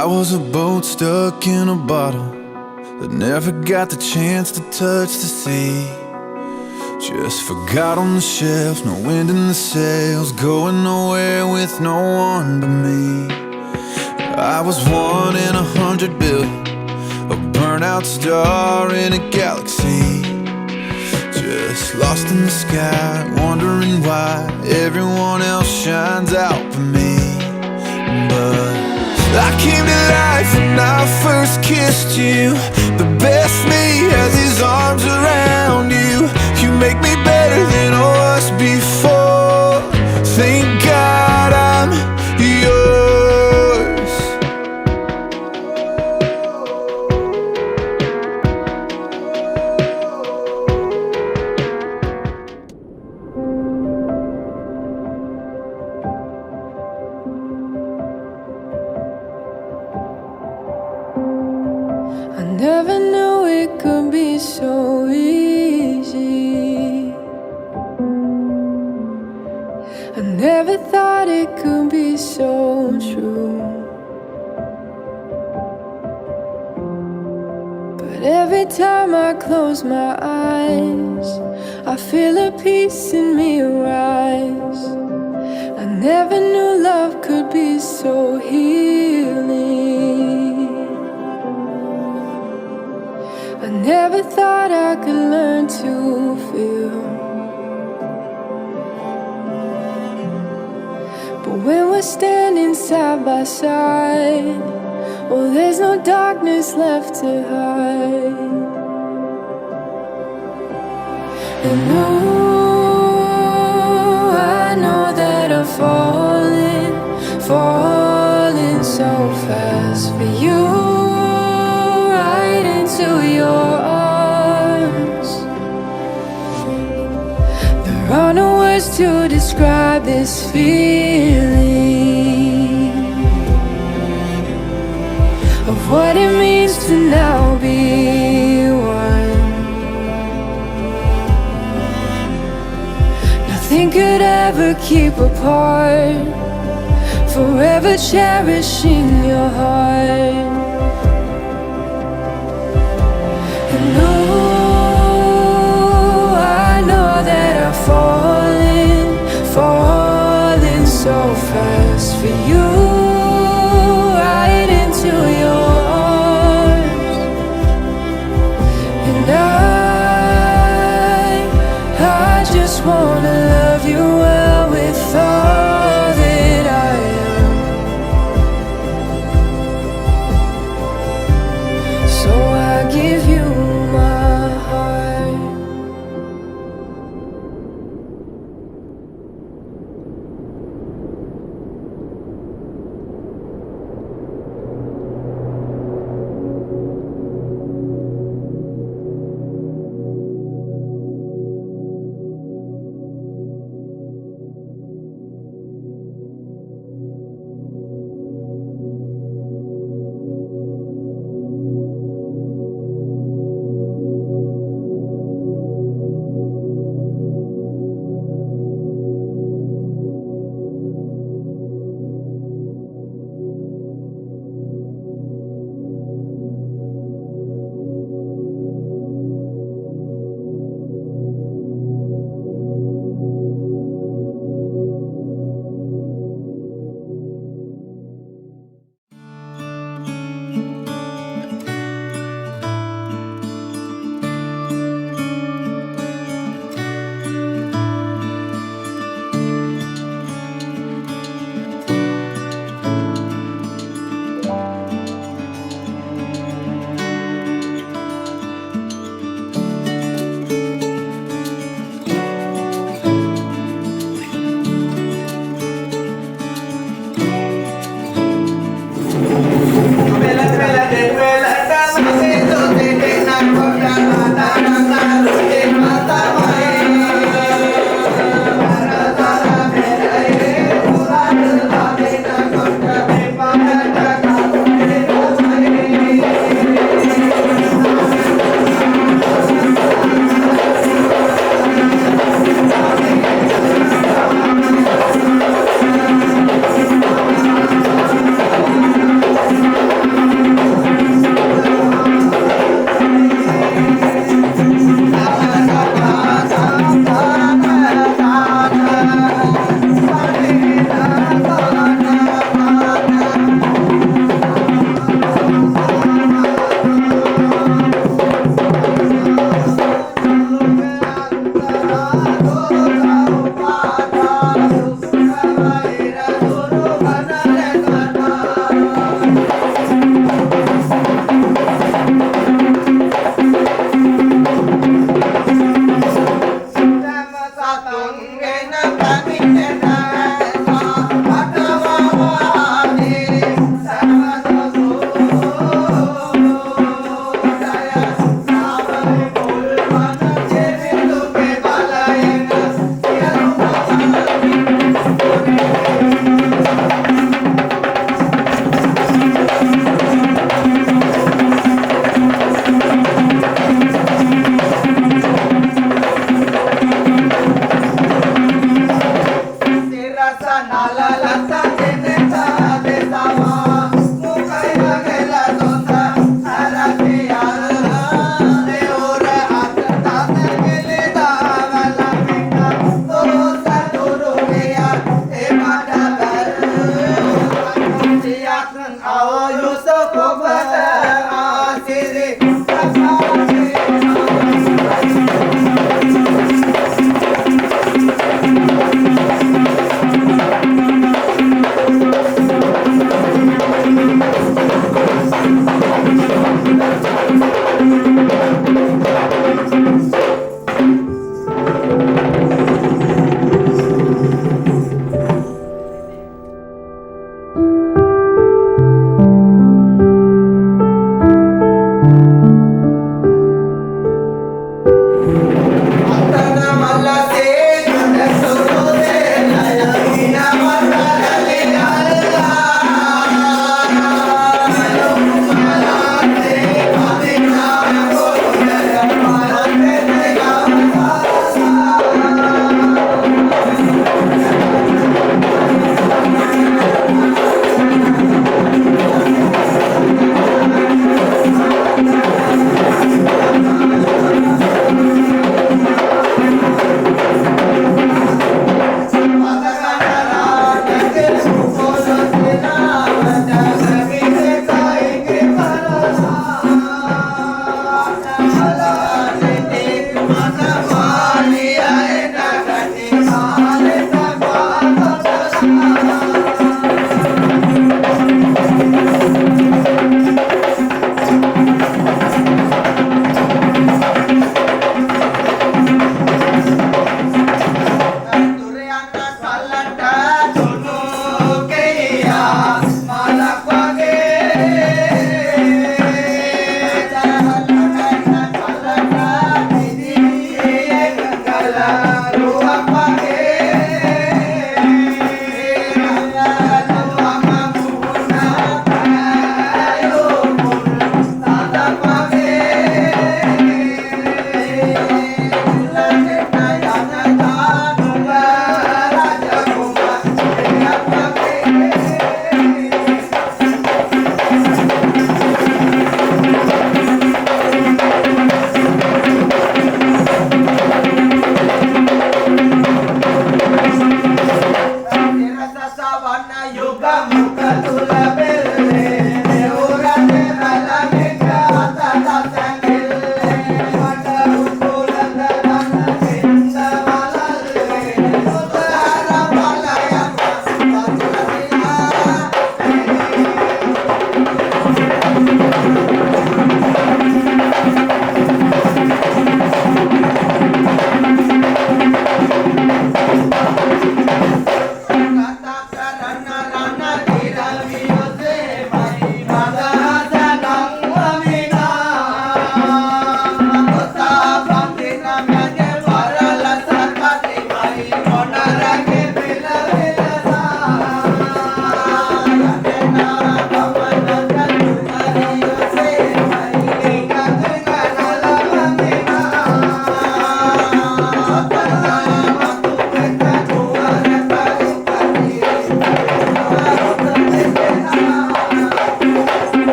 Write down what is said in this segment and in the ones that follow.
I was a boat stuck in a bottle that never got the chance to touch the sea. Just forgot on the shelf, no wind in the sails, going nowhere with no one but me. I was 1 in 100 billion, a burnout star in a galaxy. Just lost in the sky, wondering why everyone else shines out for me. But I came to life when I first kissed you. The best me has his arms around you. You make me better than I was before. Thank God I'm yours. I never knew it could be so easy. I never thought it could be so true. But every time I close my eyes, I feel a peace in me arise. I never knew love could be so healing. I never thought I could learn to feel. But when we're standing side by side, oh, there's no darkness left to hide. And oh, I know that I'm falling so fast for you, right into your arms. There are no words to describe this feeling of what it means to now be one. Nothing could ever keep apart, forever cherishing your heart. And oh, I know that I'm falling so fast for you, right into your arms. And I just wanna love you well with all that I am.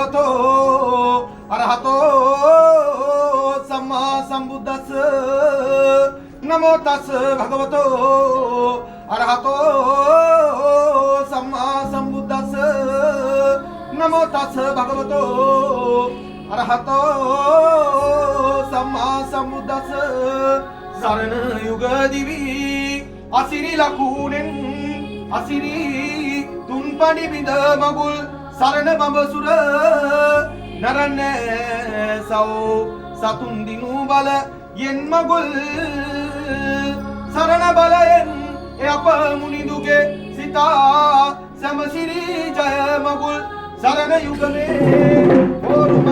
භගවතෝ අරහතෝ සම්මා සම්බුද්දස්ස නමෝ තස් භගවතෝ අරහතෝ සම්මා සම්බුද්දස්ස නමෝ තස් භගවතෝ අරහතෝ සම්මා සම්බුද්දස්ස සරණ යුග දිවි අසිරි ලකුණෙන් අසිරි තුන්පඩි බිඳ මගුල් සරණ බඹසුර නරන්නේ සව් සතුන් දිනු බල යෙන් මගුල් සරණ බලයෙන් අප මුනිදුගේ සිතා සමසිරි ජය මගුල් සරණ යුගනේ ඕරුමත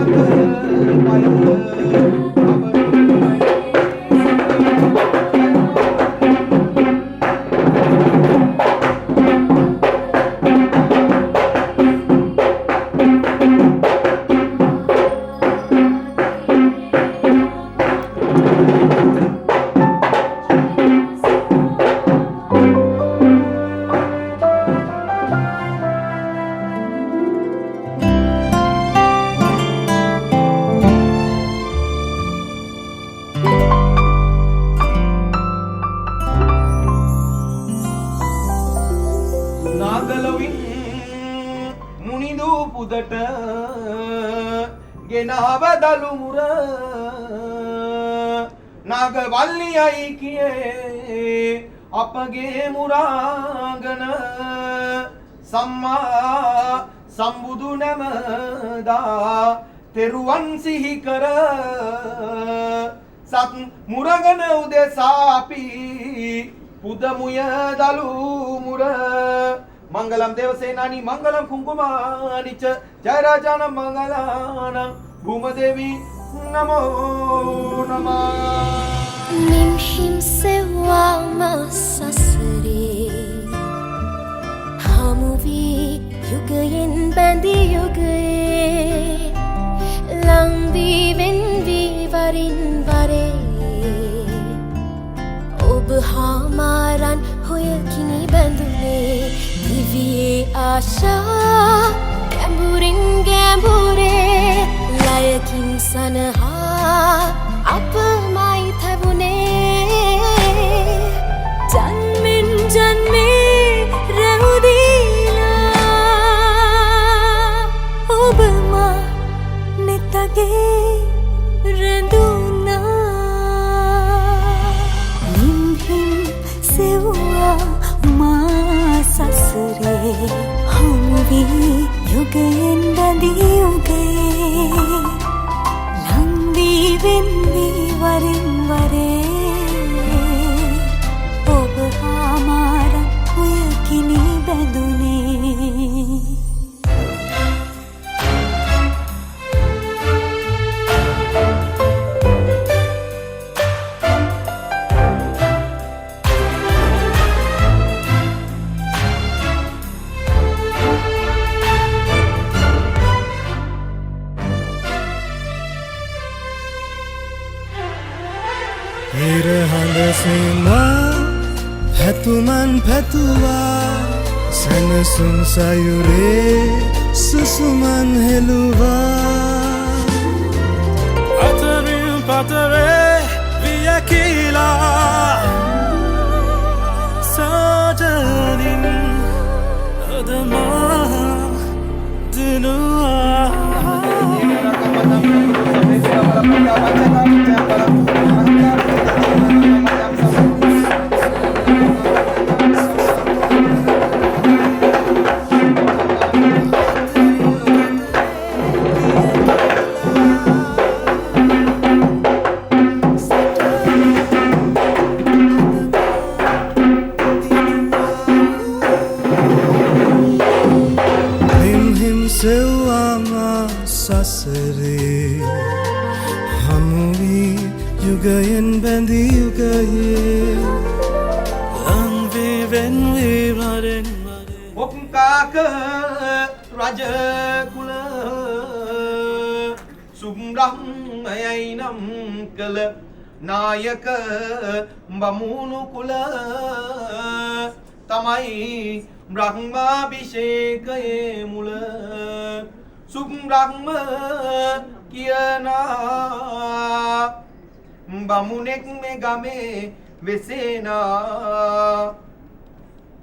දලුමුර නාගවල්ලියයි කියේ අපගේ මුරාගන සම්මා සම්බුදු නැමදා තෙරුවන් සිහි කර සත් මුරගන උදෙසාපි පුදමුය දලුමුර මංගලම් දේවසේනානි මංගලම් කුංකුමානිච ජයරාජාන මංගලානං භූමදේවි නමෝ නමः නිම්හිම් සෙව්වාම සසරේ හමුවී යුගයෙන් බැඳි යුගයේ ලංවී වෙන්වී වරින් වරේ ඔබ හාමාරන් හොයකිනි බැඳුනේ දිවියේ ආශා ගැඹුරින් ගැඹුරේ ලයකින් සනහා අපමයි තැබුනේ ජන්මෙන් ජන්මේ රැවුදීලා ඔබමා නෙතගේ රැඳුනා නිම්හිම් සෙව්වා මා සසරේ හමුවී යුගයෙන් බැඳි යුගයේ ලංවී වෙන්වී වරින් වරේ ඔබ හාමාරන් හොයකිනි බැඳුනේ සීමා හැතුමන් පැතුවා සැනසුම් සයුරේ සුසුමන් හෙළුවා අතරින් පතරේ වියකිලා සාජනින් අදමා දිනුවා සසරේ හමුවී යුගයෙන් බැඳි යුගයේ ලංවී වෙන්වී වරෙන් ඔක්කාක රජ කුල සුම්රම්යයි නම් කළ නායක බමුණු කුල තමයි බ්‍රහ්මාභිෂේකයේ මුල සුම්රක්ම කියනා බමුණෙක් මේ ගමේ වෙසේනා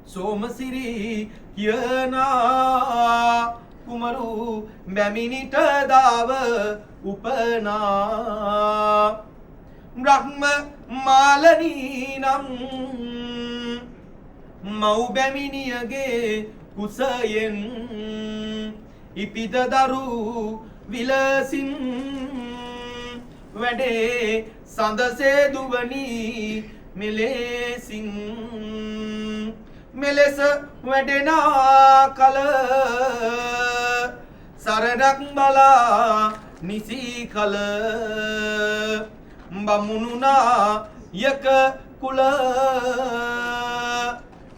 සෝමසිරි කියනා කුමරු බැමිණිට දාව උපනා බ්‍රහ්ම මාලනී නම් මව් බැමිණියගේ කුසයෙන් ඉපිද දරු විලසින් වැඩේ සඳසේ දුවනි මෙලෙසින් මෙලෙස වැඩෙනා කල සරණක් බලා නිසි කල බමුණුනා යක කුල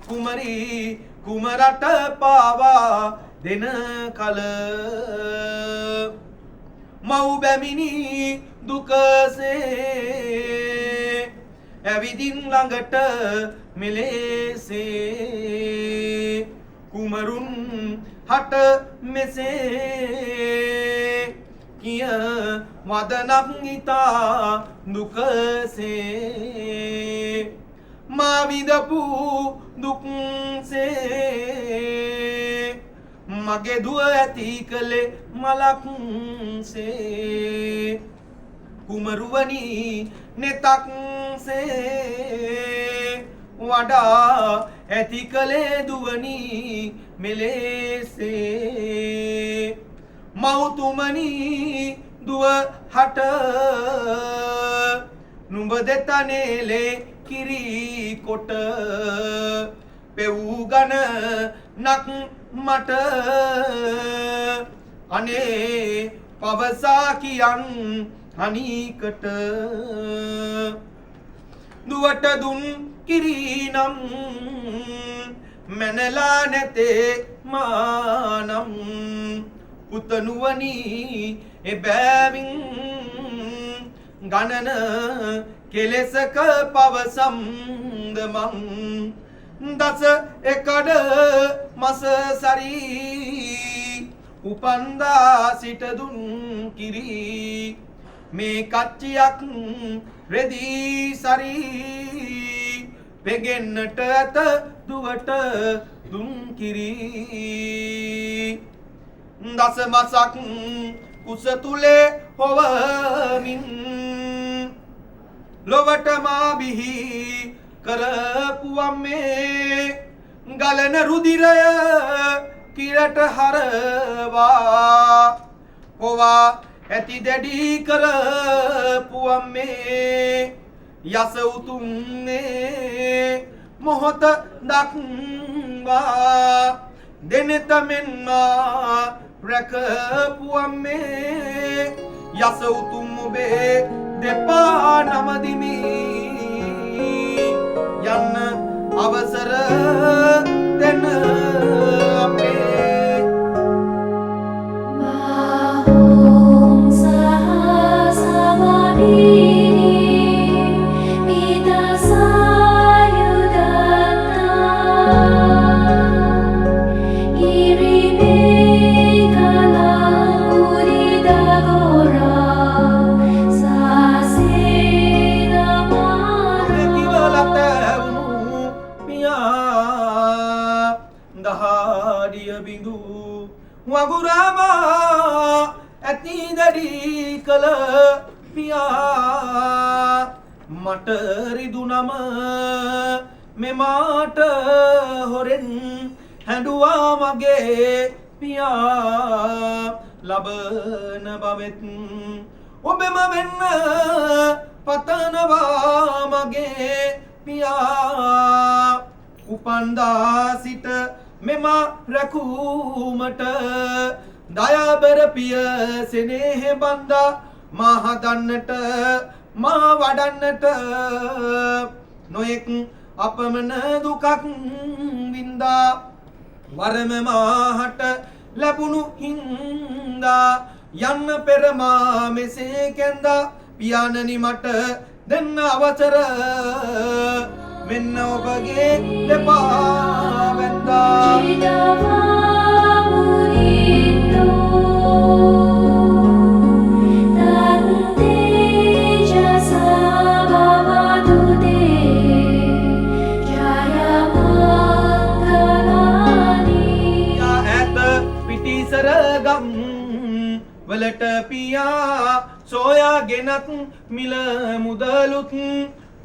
කුමරි කුමරට පාවා දෙන කල මව් බැමිණි දුකසේ ඇවිදින් ළඟට මෙලෙසේ කුමරුන් හට මෙසේ කිය වදනක් ඉතා දුකසේ මා විඳපු දුක්සේ මගේ දුව ඇති කළේ මලක්සේ කුමරුවනි නෙතක්සේ වඩා ඇති කළේ දුවනි මෙලෙසේ මව්තුමනි දුව හට නුඹ දෙතනේලේ කිරි කොට පෙවූ ගන නක් මට අනේ පවසා කියන් හනිකට දුවට දුන් කිරි නම් මැනලා නැතේ මානම් පුතනුවනි එබැවින් ගණන කෙලෙසක පවසම්ද මං දස එකඩ මස සරී උපන්දා සිට දුන් කිරි මේ කච්චියක් රෙදී සරී පෙගෙන්නට ඇත දුවට දුන් කිරි දස මසක් කුස තුලේ හොවමින් ලොවට මා බිහි කරපුවම්මේ ගලන රුධිරය කිරට හරවා පොවා ඇති දැඩි කරපුවම්මේ යස උතුම්නේ මොහොත දක්වා දෙනෙතමෙන්ම රැකපුවම්මේ යස උතුම් ඔබේ දෙපා නමදිමි යන්න අවසර දෙන අපේ මාහොම් සහසවදී මිදසායුදත්තා ඉරිමේ කලා උරිදගොරා සාසේනමා කිවලත වුණු පියා දහඩිය බිඳු වගුරාමා ඇති දැඩි කළ පියා මට රිදුනම මෙමාට හොරෙන් හැඬුවා මගේ පියා ලබන බවෙත් ඔබෙම වෙන්න පතනවා මගේ පියා උපන්දා සිට මෙම රැකූමට දයාබර පිය සෙනෙහ බන්දා මා හදන්නට මා වඩන්නට නොයෙක් අපමණ දුකක් වින්දා වරම මාහට ලැබුණු හින්දා යන්න පෙර මා මෙසේ කැඳා පියාණනි මට දෙන්න අවසර මෙන්න ඔබගේ දෙපා වැන්දා ඉදවා මුරින්දෝ වෙන්නට පියා සොයාගෙනත් මිල මුදලුත්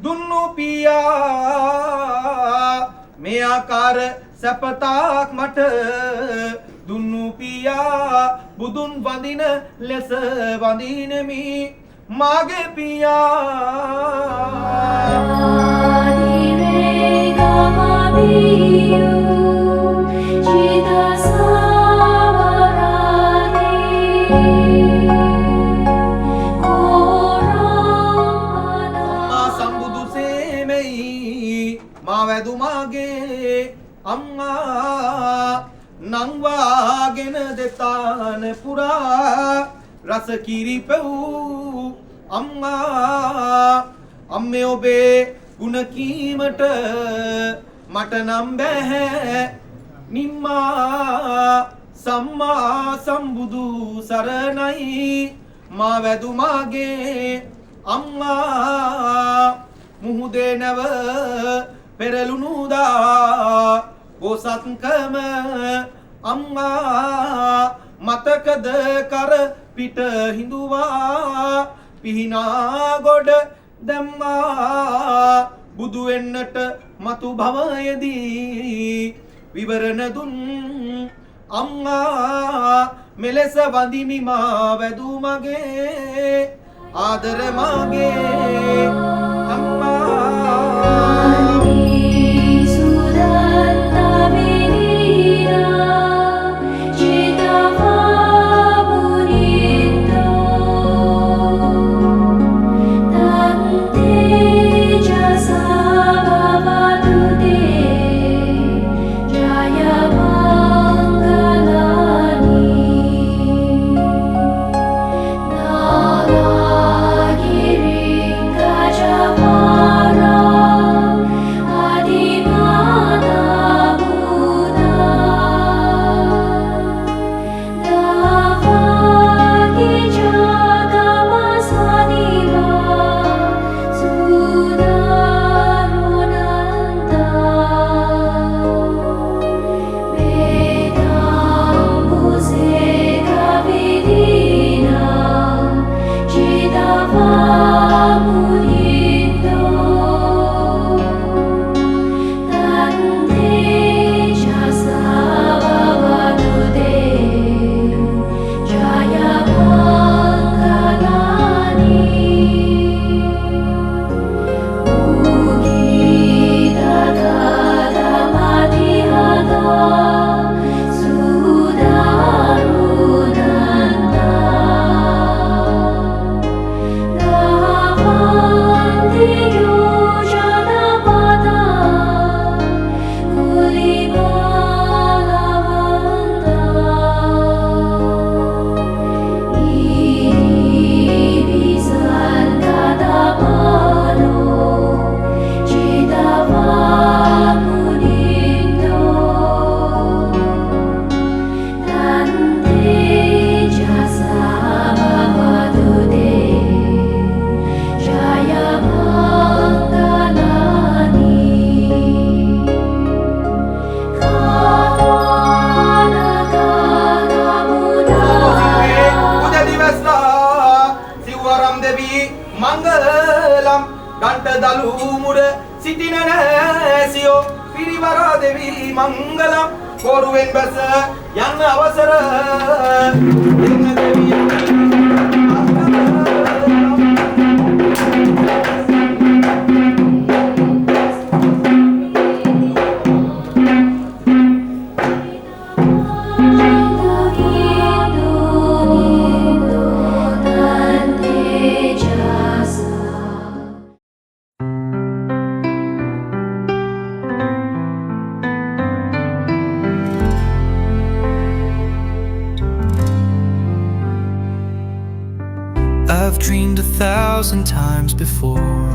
දුන්නු පියා මේ ආකාර සැපතාක් මට දුන්නු පියා බුදුන් වඳින ලෙස වඳිනමි මාගේ අම්මා සම්බුදු සේමෙයි මා වැදුමාගේ අම්මා නංවාගෙන දෙතාන පුරා රස කිරි පෙවූ අම්මා අම්මේ ඔබේ ගුණ කීමට මට නම් බැහැ නිම්මා සම්මා සම්බුදු සරණයි මා වැදුමාගේ අම්මා මුහුදේ නැව පෙරළුණුදා බෝසත්කම අම්මා මතකද කර පිට හිඳුවා පිහිනා ගොඩ දැම්මා බුදු වෙන්නට මතු භවයේදී විවරණ දුන් අම්මා මෙලෙස වඳිමි මා වැදුමගේ ආදර මාගේ අම්මා මංගලම් ගන්ට දලු මුඩ සිටින නැසියෝ පිරිවරා දෙවි මංගලම් කෝරුවෙන් බැස යන්න අවසර දෙන්න දෙවියන් I've dreamed 1,000 times before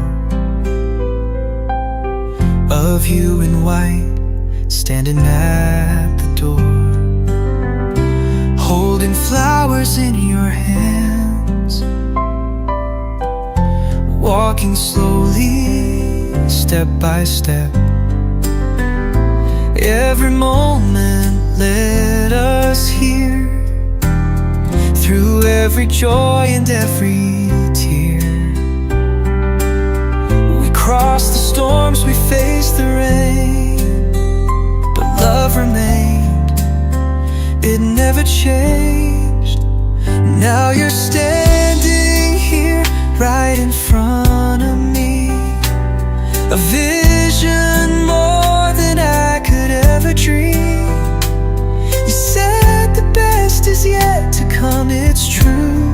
of you in white, standing at the door, holding flowers in your hands, walking slowly, step by step. Every moment led us here, through every joy and every tear. We crossed the storms, we faced the rain, but love remained, it never changed. Now you're standing here right in front of me, a vision more than I could ever dream. You said the best is yet to come, it's true.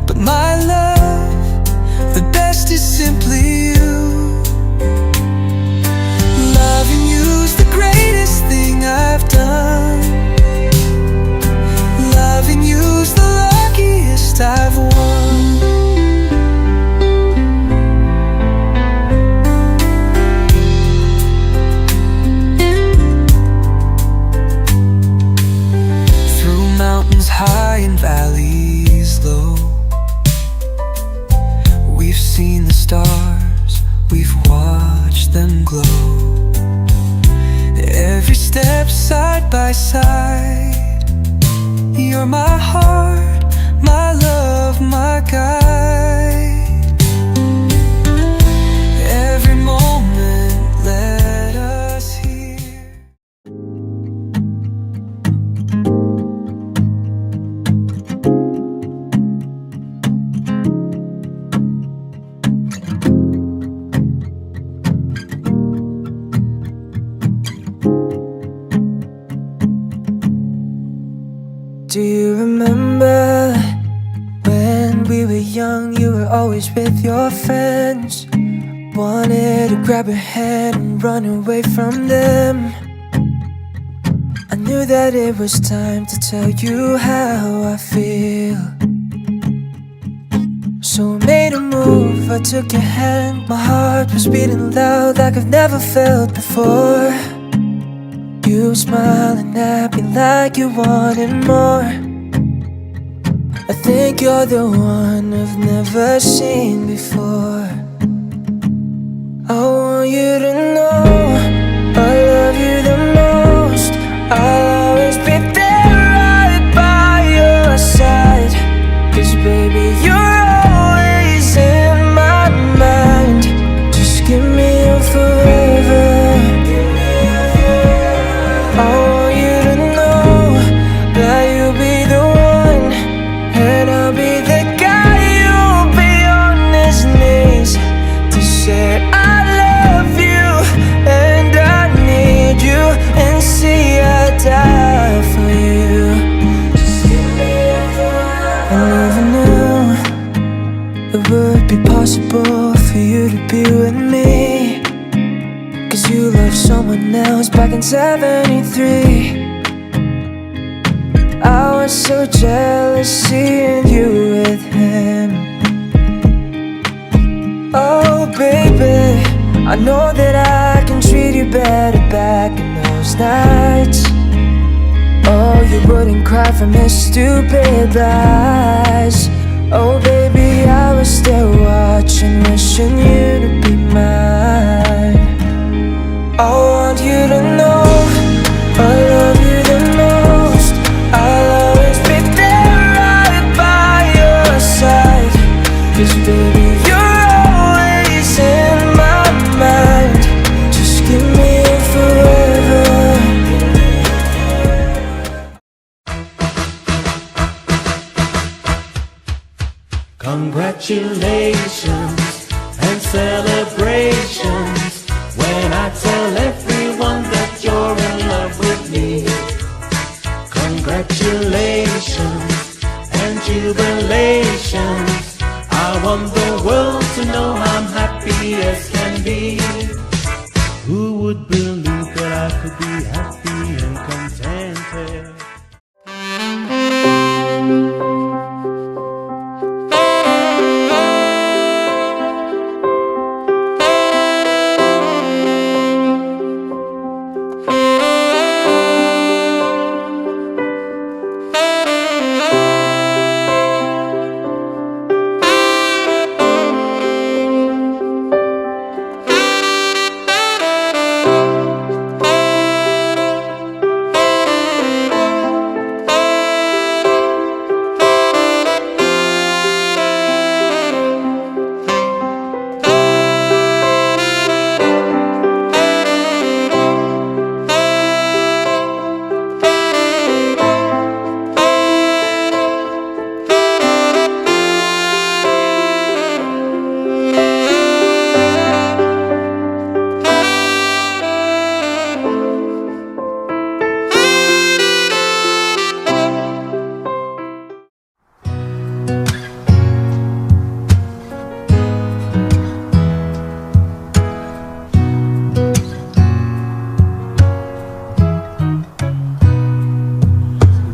But my love, the best is simply you. Loving you's the greatest thing I've done. Loving you's the luckiest I've won. High and valleys low, we've seen the stars, we've watched them glow. Every step side by side, you're my heart, my love, my guide. Every moment led us here. Do you remember when we were young, you were always with your friends? Wanted to grab your hand and run away from them. I knew that it was time to tell you how I feel, so I made a move, I took your hand. My heart was beating loud like I've never felt before. You smiling at me like you wanted more. I think you're the one I've never seen before. I want you to know I love you the most. I'll always be there right by your side, 'cause baby you're always in my mind. Just give me your forever. I want you to know that you'll be the one, and I'll be the guy who'll be on his knees to say I love you and I need you, and see I die for you. I never knew it would be possible for you to be with me, 'cause you loved someone else back in '73. I was so jealous seeing you with him. Oh baby, I know that I can treat you better back in those nights. Oh, you wouldn't cry from his stupid lies. Oh baby, I was still watching, wishing you to be mine. I want you to know I love you the most. I'll always be there right by your side, 'cause baby you're always in my mind. Just give me forever. Congratulations and celebrations when I tell everyone that you're in love with me. Congratulations and jubilations, I want the world to know I'm happy as can be. Who would believe that I could be happy and contented?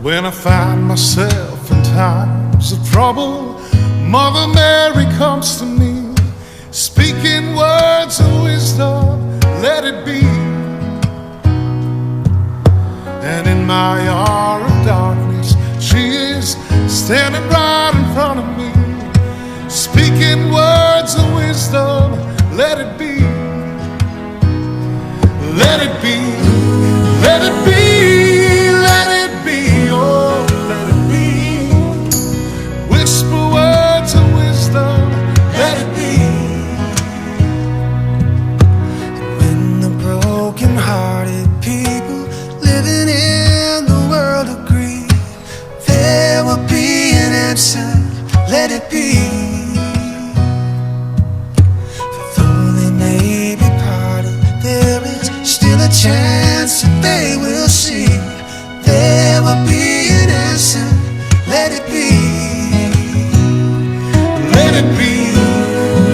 When I find myself in times of trouble, Mother Mary comes to me, speaking words of wisdom, let it be. And in my hour of darkness, she is standing right in front of me, speaking words of wisdom, let it be. Let it be, let it be, let it be, oh, let it be. Whisper words of wisdom, let it be. When the broken-hearted people living in the world agree, there will be an answer, let it be. For though they may be parted, there is still a chance that they will see. There will be an answer, let it be. Let it be,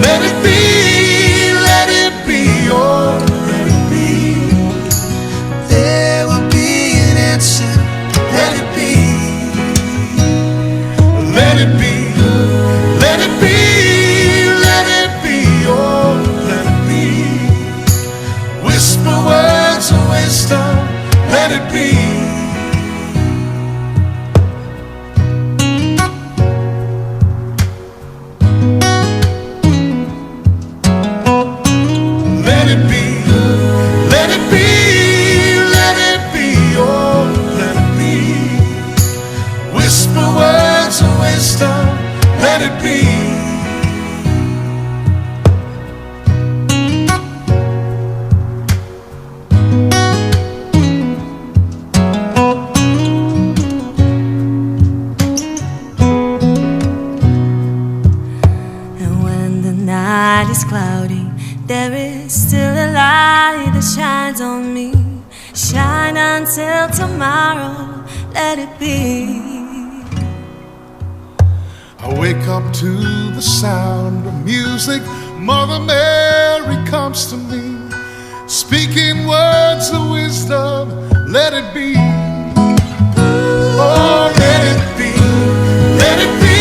let it be, let it be, oh, let it be. There will be an answer, let it be. Let it be, let it be, let it be, oh, let it be. Whisper words of wisdom, let it be. Let it be, let it be, let it be, oh, let it be. Whisper words of wisdom, let it be. And when the night is cloudy, there is still a light that shines on me. Shine until tomorrow, let it be. I wake up to the sound of music. Mother Mary comes to me, speaking words of wisdom, let it be. Oh, let it be, let it be,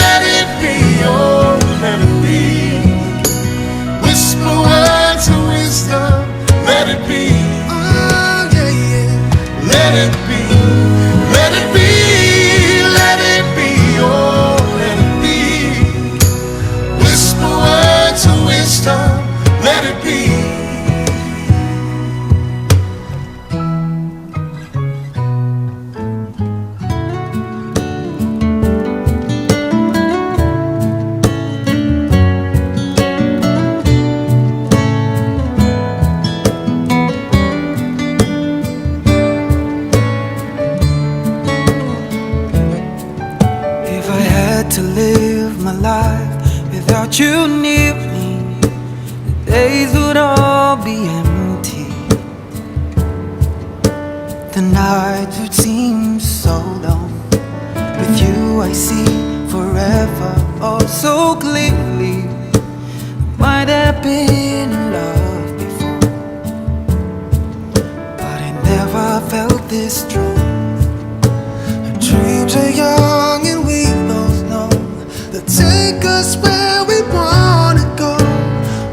let it be, oh, let it be. Whisper words of wisdom, let it be. Oh, yeah, yeah. Let it be, let it be, let it be, oh, let it be. Whisper words of wisdom, let it be. If I had to live my life without you near me, the days would all be empty. The nights would seem so long. With you I see forever oh so clearly. Might have been in love before, but I never felt this strong. Dreams are young and we both know they'll take us where we wanna go.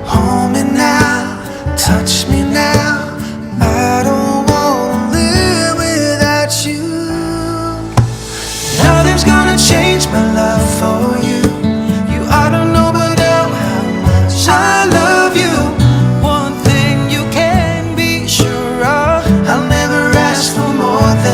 Hold me now, touch me now. I don't wanna live without you. Nothing's gonna change my love for you. You ought to know by now how much I love you. One thing you can be sure of, I'll never ask for more than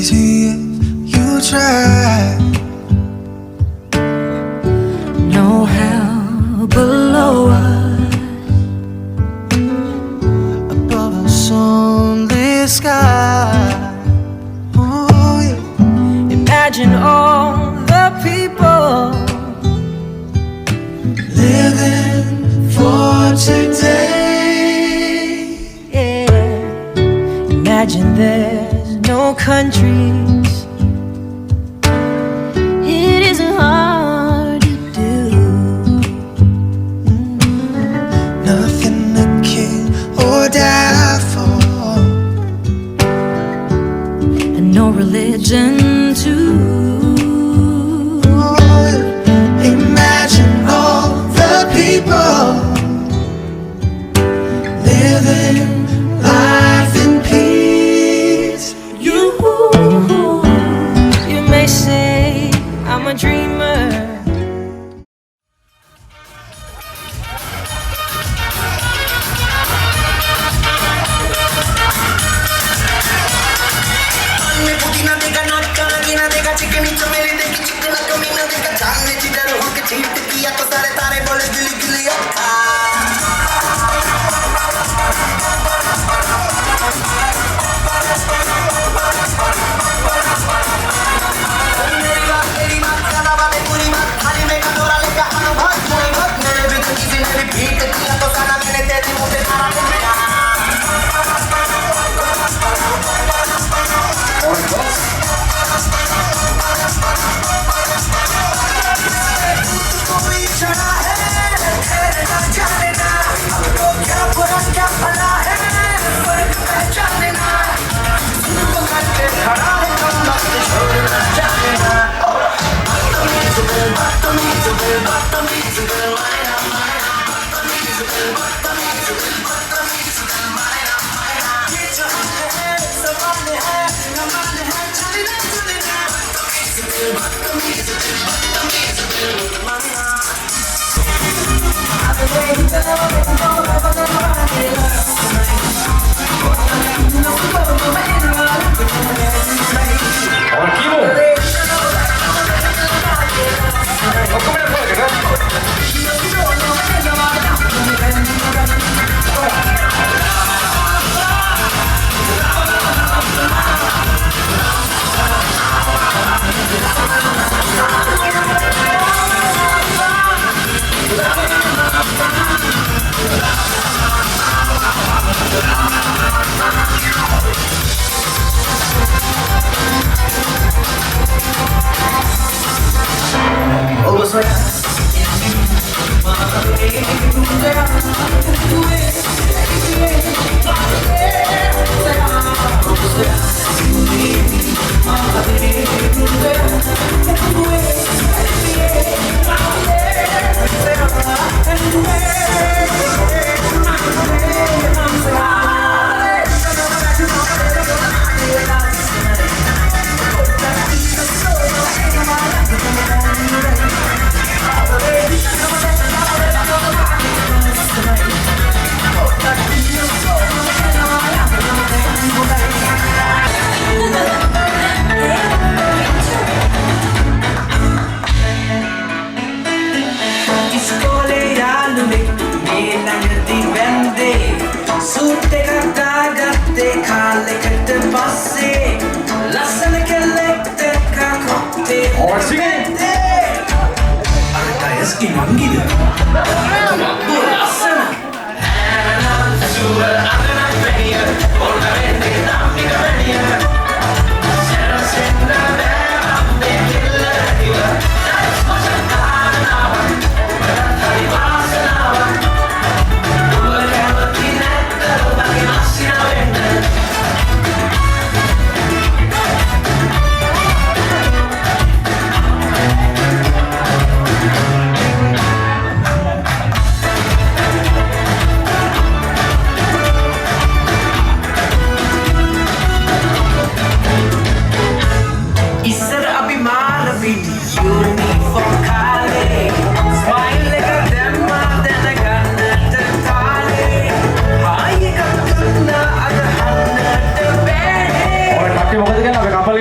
easy if you try. No hell below us, Above us only sky. Oh yeah. imagine all the people Living for today. yeah. Imagine there's no countries. It isn't hard to do. Nothing to kill or die for. And no religion too. Imagine all the people living life in peace. You may say I'm a dreamer.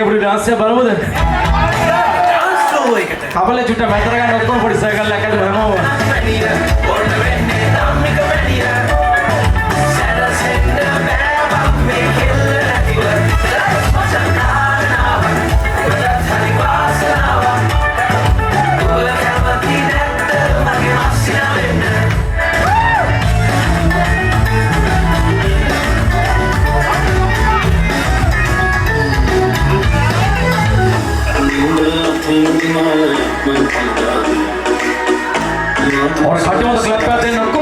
වගේ පොඩි dance එකක් බලමුද? Dance show එකට. කපලේ චුට්ට මැදට ගන්න ඔක්කොම පොඩි circle එකක් හදලා හැමෝම. ඕන වෙන්නේ ධම්මික වැඩිය. සැරසෙන්න බෑ මේ කෙල්ල නැතිව. සන්නානාව. හරි වාසනාව. ඔය කැමති නැත්ද මගේ මස්සිනා වෙන්න. और खाते में तो क्लब पे आते हैं नक्को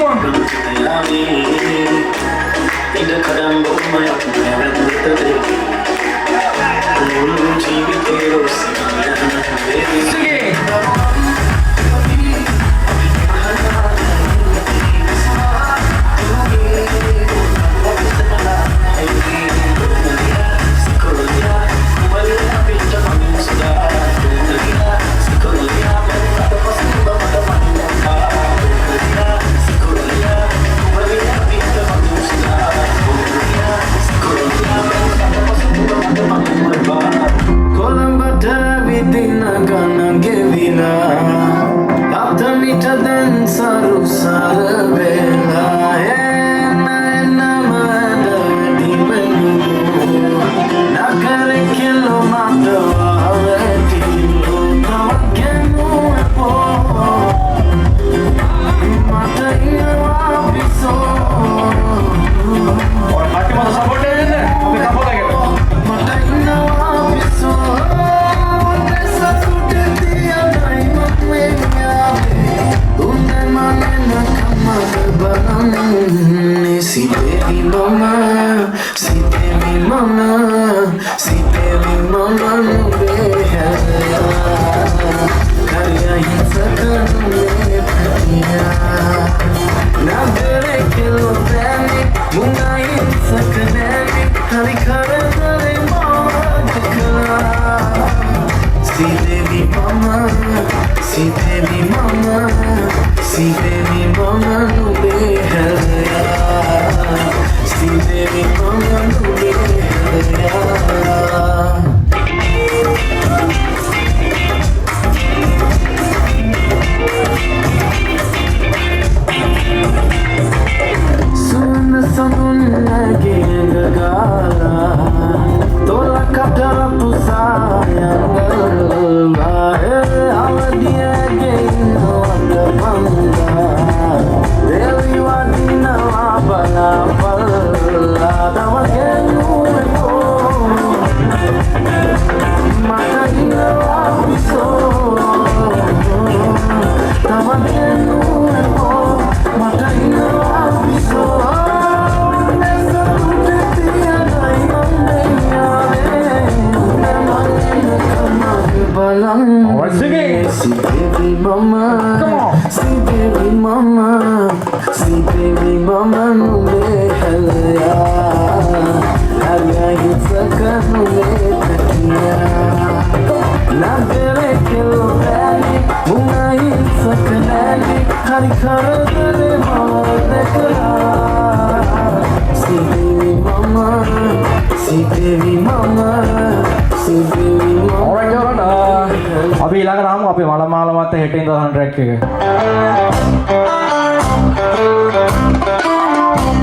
අපි ඊළඟට ආමු අපේ මලමාල මත හෙටින් දාන ට්‍රැක් එක.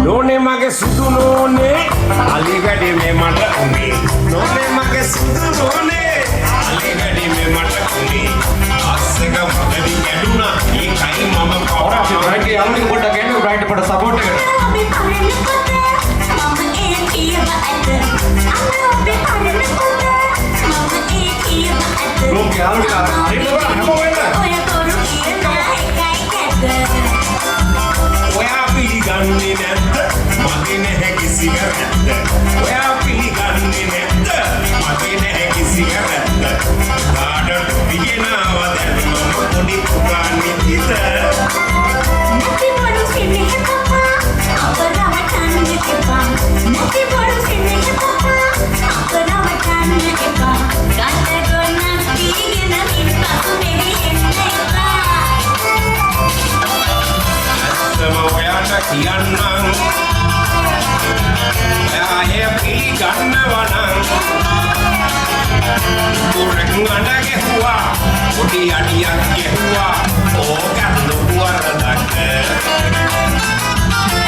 නෝනේ මගේ සුදු නෝනේ අලිගඩේ මේ මට උනේ. නෝනේ මගේ සුදු නෝනේ අලිගඩේ මේ මට උනේ. අස්සක මගදී ගැඩුණා ඒකයි මම ඔරා අපි බ්‍රයිට් එක අල්ලගෙන පොඩ්ඩක් එන්න බ්‍රයිට් පොඩ සපෝට් එක. අපි පරණ පොතේ මම ඒ කියව ඇත. අපි පරණ පොතේ මම ඒ කියව ඇත. ලෝක යාළුවා හරි නෝනා හැමෝම වෙන්න. ඔය කරු කියන එකයි කැත. ඔයා පිළිගන්නේ නැද්ද මගේ නැහැ කිසි කරද්ද. ඔයා පිළිගන්නේ නැද්ද මගේ නැහැ කිසි කරද්ද. කාඩට පිගෙනාව දැන් මම පොඩි පුතානේ හිත. නැති බඩු සින්නේ පපා අපරම කන්න එපා. නැති බඩු සින්නේ පපා අපරම කන්න එපා. ගන්න ගොන්නක් පිළිගෙන ඉන්නත් මෙරි එන්න එපා. ඇත්තම ඔයාට කියන්නම් පොඩි අඩියක් ගැහුවා ඕකත් ලොකු වරදක්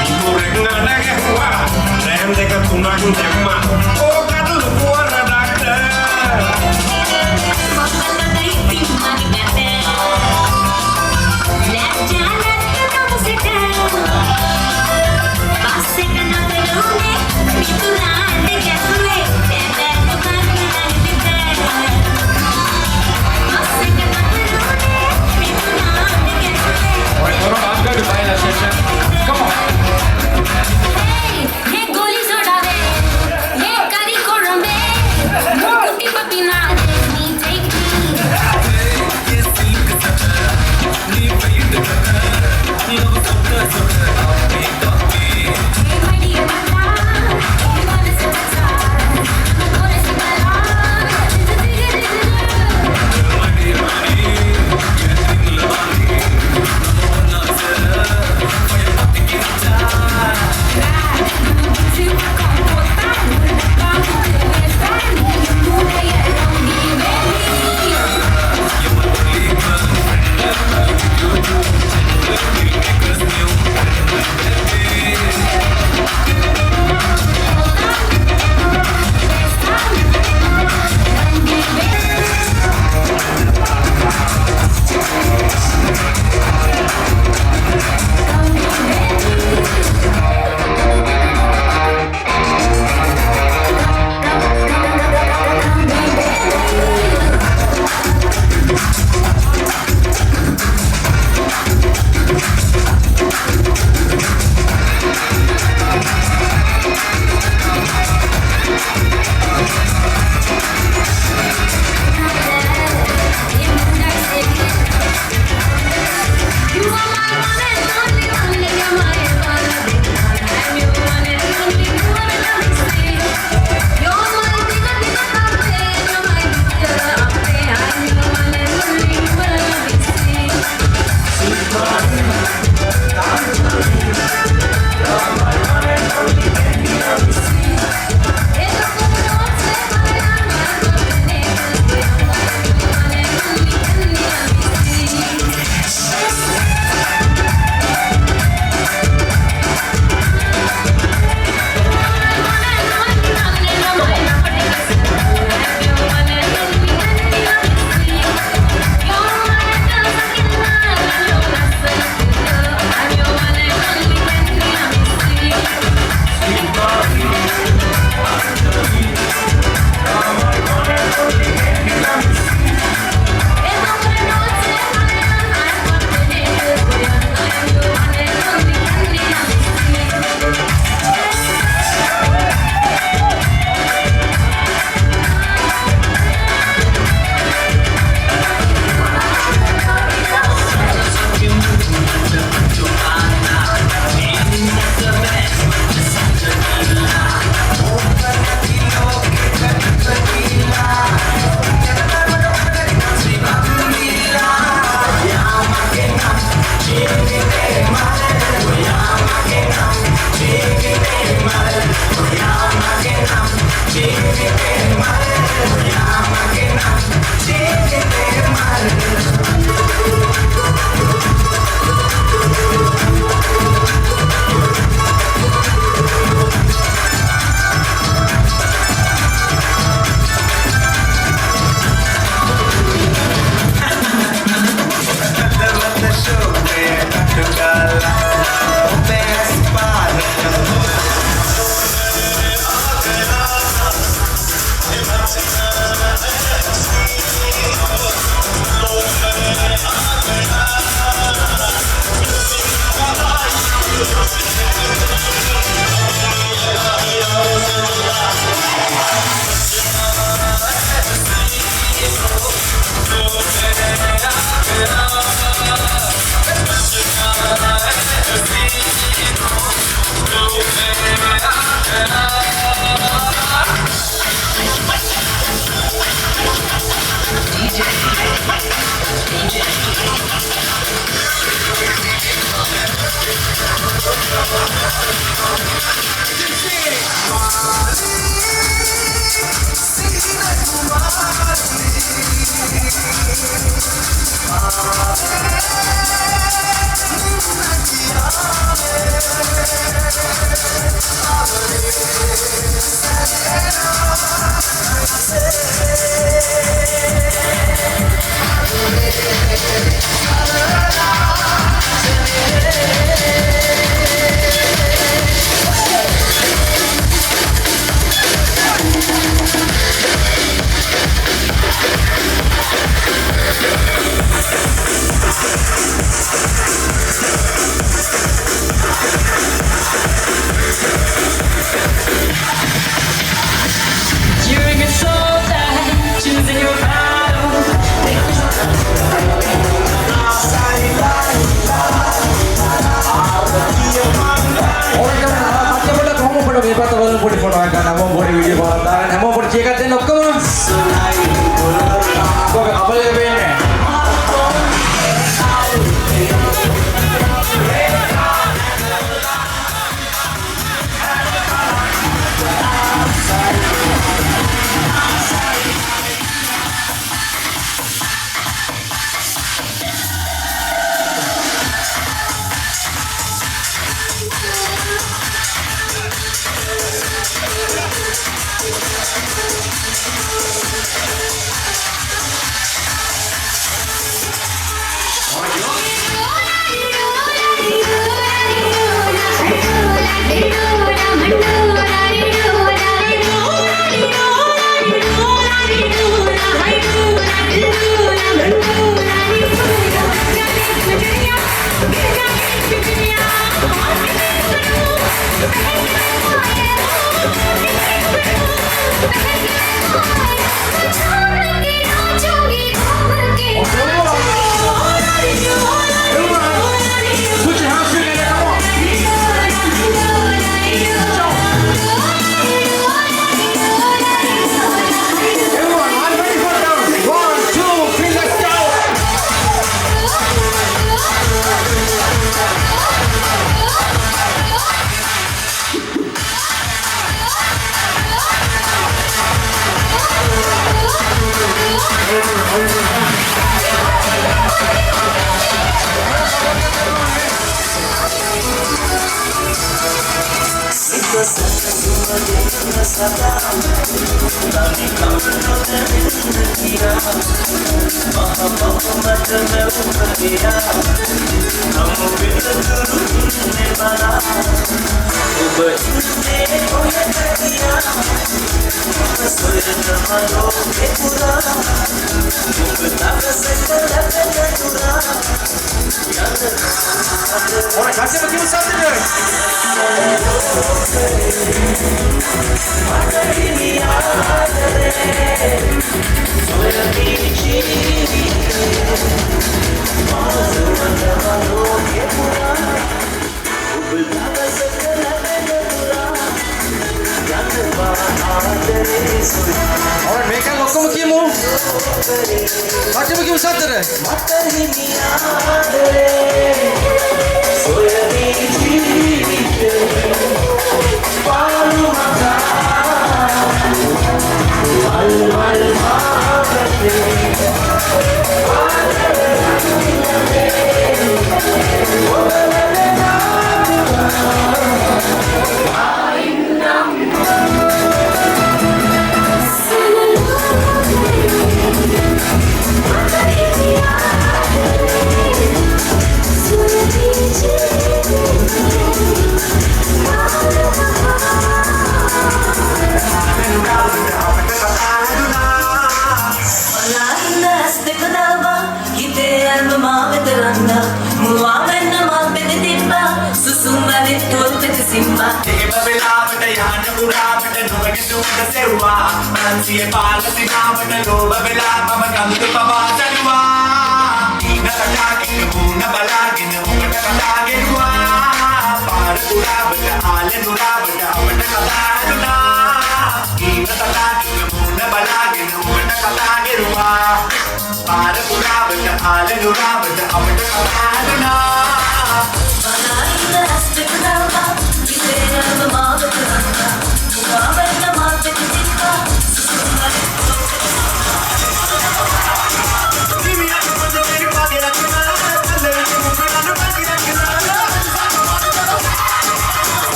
මිතුරෙක් නඩ ගැහුවා රෑම් දෙක තුනක් දැම්මා ඕකත් ලොකු වරදක් මොකටද ඉතින් මගේ ගැට ලැජ්ජා නැත්නම් සිට පස්සෙක නතරුනේ මිතුරාට ගැහුවේ දැන් පුතන් නෑ පිටේ පස්සෙක නතරුනේ මිතුරාට ගැහුවේ Alright, hold on, I'm going to play that session. Come on. Hey, goली सोडा दे, ये कर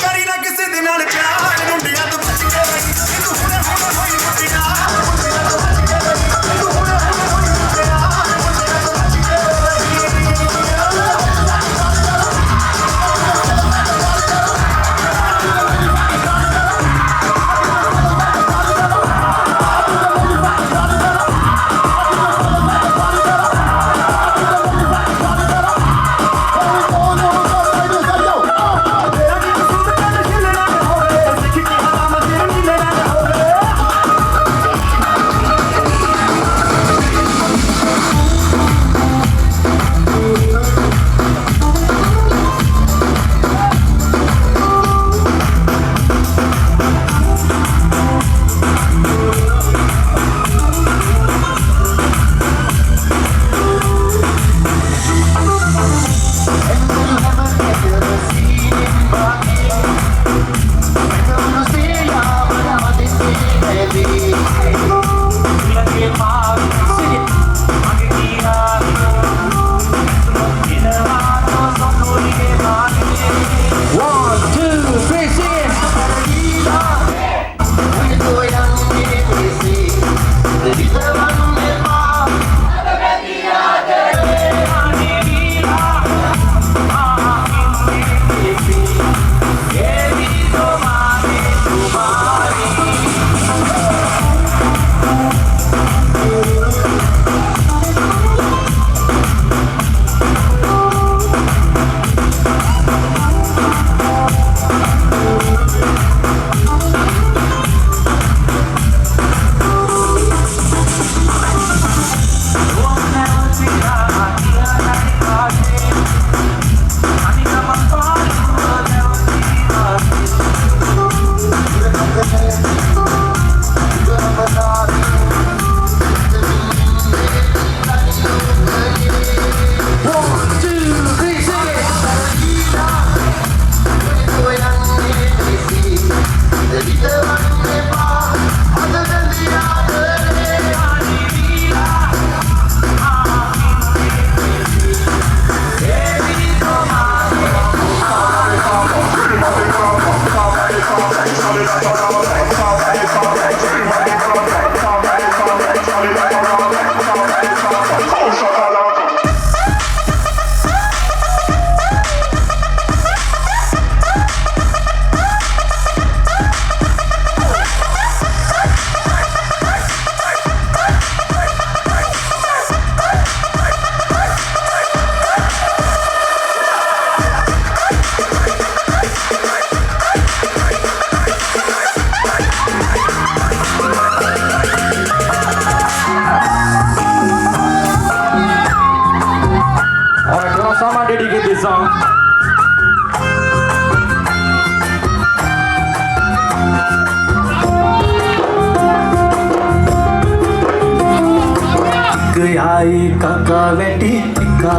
Kari na kisi din al pyar, mundiya tu bach ke rahi, tu hune hune hoi mudina.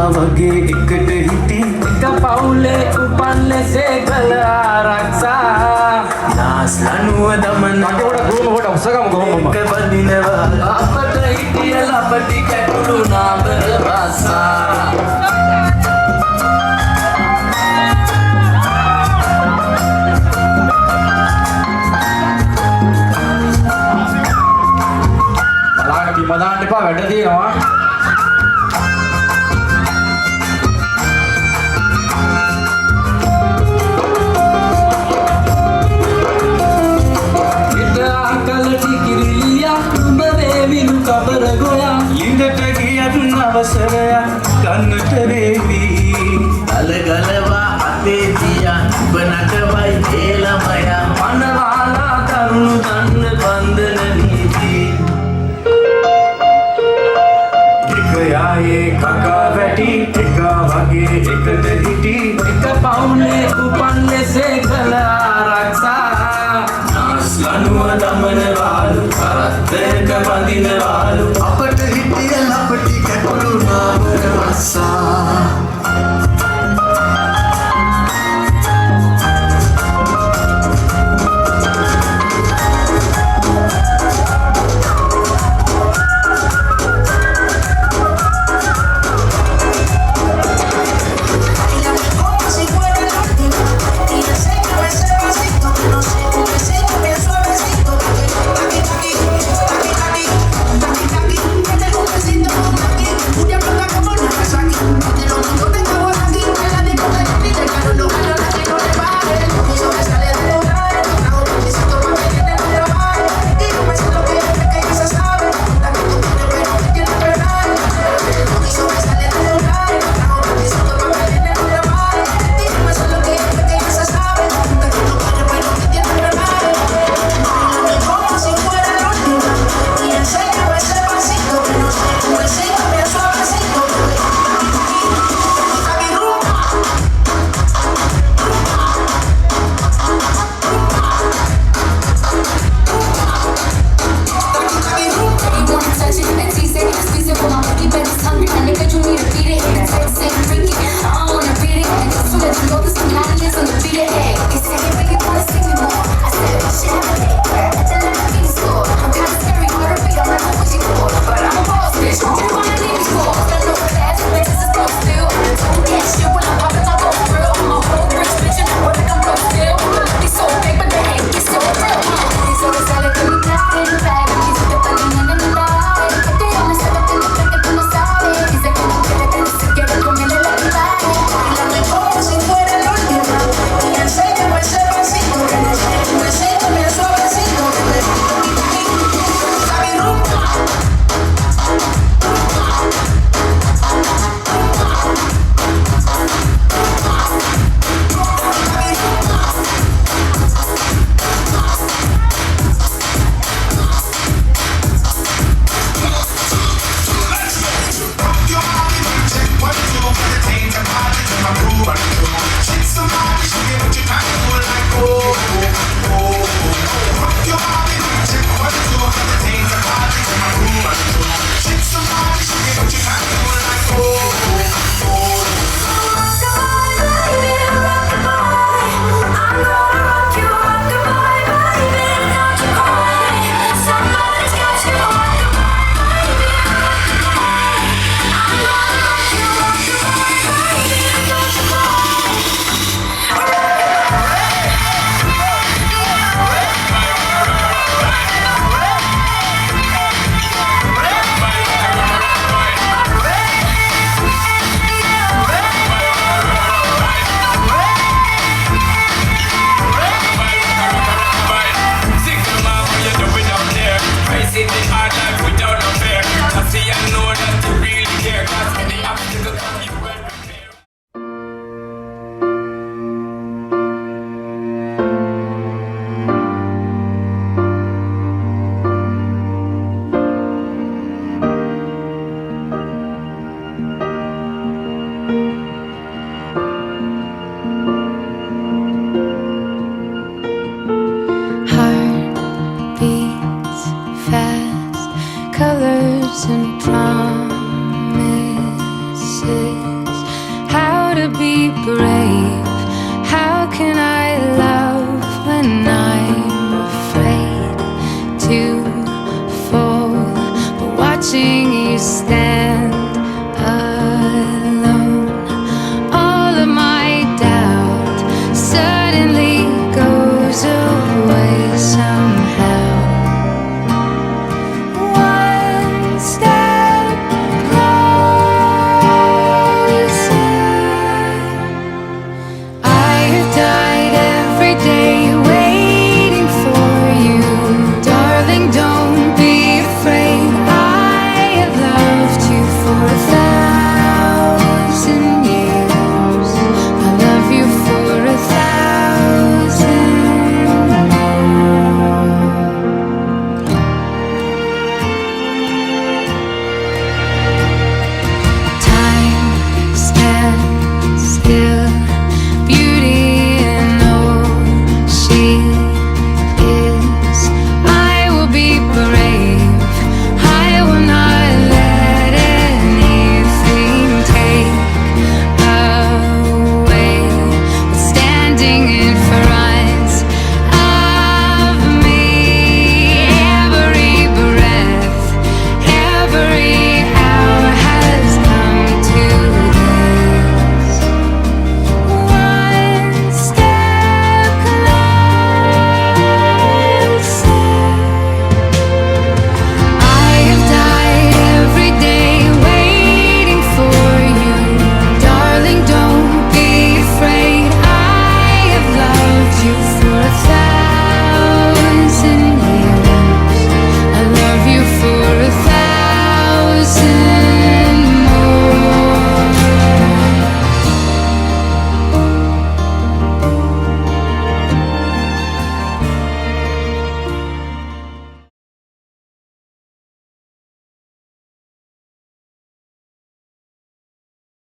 වගේ එකට හිටි එක පවුලේ උපන්නේ සේකල ආරක්ෂා නාස් ලනුව දමන එක බඳිනවා අපට හිටිය ලපටි කැටුළු නාබර රසා බදාන්න එපා වැඩ තියෙනවා. කලටි කිරිලියා උඹ වේවිලු කබර ගෝයා ලිඳට ගියත් අවසරයක් කන්නට වේවි අලගලවා අතේ තියා උඹ නටවයි ඒ ළමයා පනවාලා තරුණු දන්න බන්ධන නීති යායේ කකා වැටි එක වගේ එකට හිටි එක පවුලේ උපන්නේ සේකලා